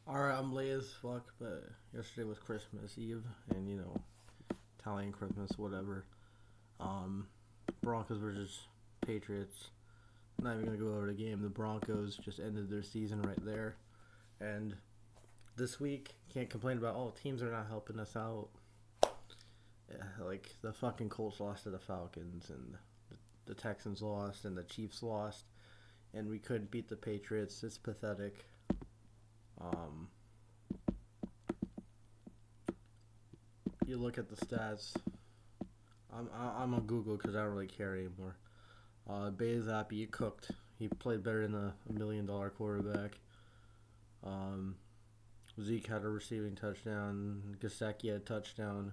Alright, I'm late as fuck, but yesterday was Christmas Eve, and Italian Christmas, whatever. Um, Broncos versus Patriots. Not even gonna go over the game. The Broncos just ended their season right there, and this week can't complain about teams are not helping us out. Yeah, like the fucking Colts lost to the Falcons, and the Texans lost, and the Chiefs lost, and we couldn't beat the Patriots. It's pathetic. Um, you look at the stats. I'm on Google because I don't really care anymore. Bailey Zappi cooked. He played better than a $1 million quarterback. Um, Zeke had a receiving touchdown. Gasecki had a touchdown.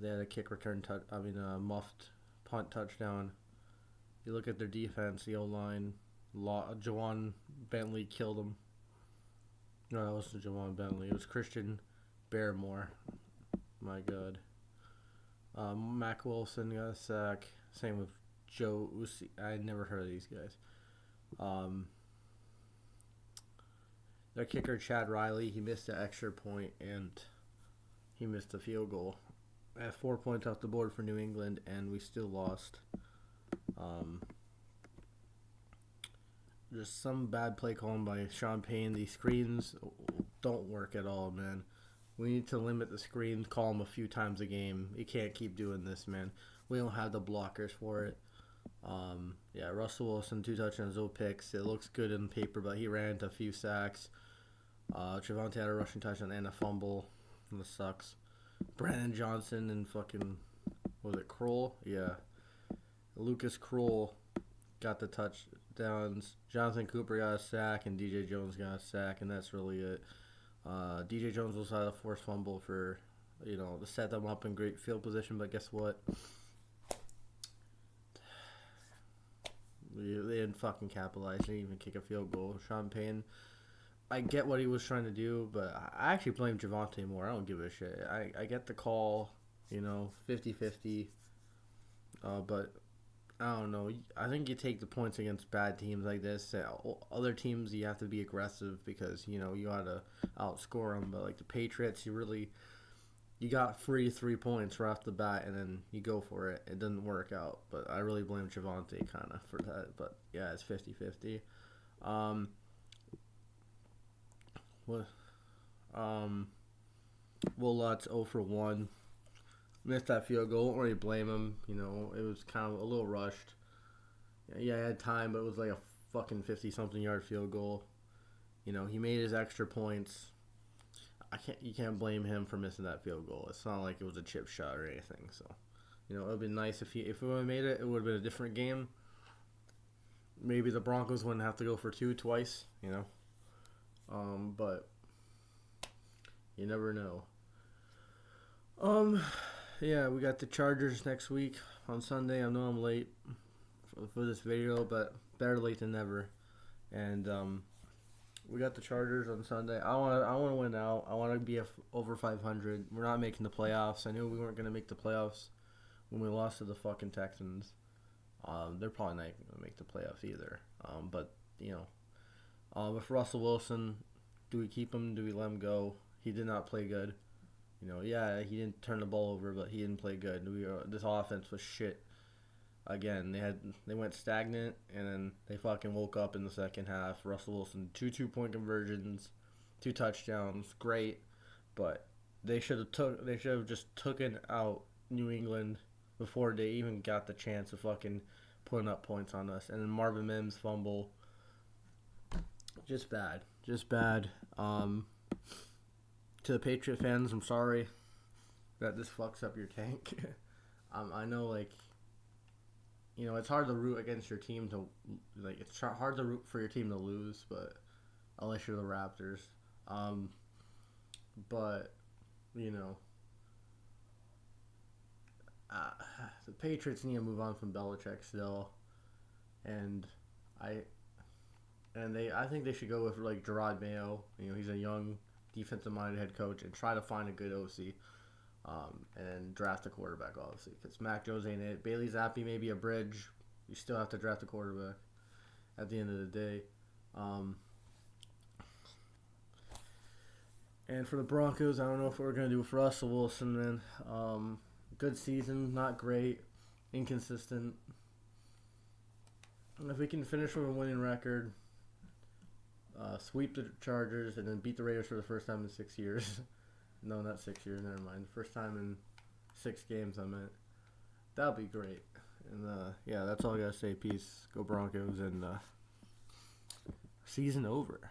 They had a kick return a muffed punt touchdown. You look at their defense, the O line. Jawan Bentley killed him. No, that wasn't Jawan Bentley. It was Christian Barrymore. My God. Mac Wilson got a sack. Same with Joe Uzi. I never heard of these guys. Their kicker, Chad Riley, he missed the extra point and he missed a field goal. I had 4 points off the board for New England, and we still lost. Just some bad play calling by Sean Payne. These screens don't work at all, man. We need to limit the screens, call them a few times a game. You can't keep doing this, man. We don't have the blockers for it. Russell Wilson, 2 touchdowns, 0 picks. It looks good in paper, but he ran into a few sacks. Trevante had a rushing touchdown and a fumble. That sucks. Brandon Johnson and was it Kroll? Yeah. Lucas Kroll got the touchdowns. Jonathan Cooper got a sack, and DJ Jones got a sack, and that's really it. DJ Jones also had a forced fumble to set them up in great field position, but guess what? They didn't fucking capitalize. They didn't even kick a field goal. Sean Payne, I get what he was trying to do, but I actually blame Javonte more. I don't give a shit. I get the call, 50-50. But I don't know. I think you take the points against bad teams like this. Other teams, you have to be aggressive because, you got to outscore them. But, like the Patriots, you got free 3 points right off the bat, and then you go for it. It doesn't work out. But I really blame Javonte kind of for that. But, yeah, it's 50-50. Will Lutz 0 for 1. Missed that field goal. Don't really blame him. It was kind of a little rushed. Yeah, he had time, but it was like a fucking 50-something yard field goal. He made his extra points. You can't blame him for missing that field goal. It's not like it was a chip shot or anything. So, it would have been nice if we would have made it. It would have been a different game. Maybe the Broncos wouldn't have to go for 2 twice. But you never know. Yeah, we got the Chargers next week on Sunday. I know I'm late for this video, but better late than never. And we got the Chargers on Sunday. I want to win out. I want to be over 500. We're not making the playoffs. I knew we weren't going to make the playoffs when we lost to the fucking Texans. They're probably not going to make the playoffs either. With Russell Wilson, do we keep him? Do we let him go? He did not play good. Yeah, he didn't turn the ball over, but he didn't play good. This offense was shit. Again, they went stagnant, and then they fucking woke up in the second half. Russell Wilson, 2 2-point conversions, 2 touchdowns, great, but they should have just taken out New England before they even got the chance of fucking putting up points on us. And then Marvin Mims fumble, just bad. To the Patriot fans, I'm sorry that this fucks up your tank. I know, it's hard to root against your team it's hard to root for your team to lose, but unless you're the Raptors. But, the Patriots need to move on from Belichick still. And I think they should go with, Gerard Mayo. He's a young defensive-minded head coach, and try to find a good OC, and then draft a quarterback, obviously, because Mac Jones ain't it. Bailey Zappi may be a bridge. You still have to draft a quarterback at the end of the day. And for the Broncos, I don't know if we're going to do with Russell Wilson, man. Good season, not great, inconsistent. And if we can finish with a winning record, sweep the Chargers, and then beat the Raiders for the first time in 6 years. No, not 6 years, never mind. First time in 6 games, I meant. That would be great. And, yeah, that's all I got to say. Peace. Go Broncos, and season over.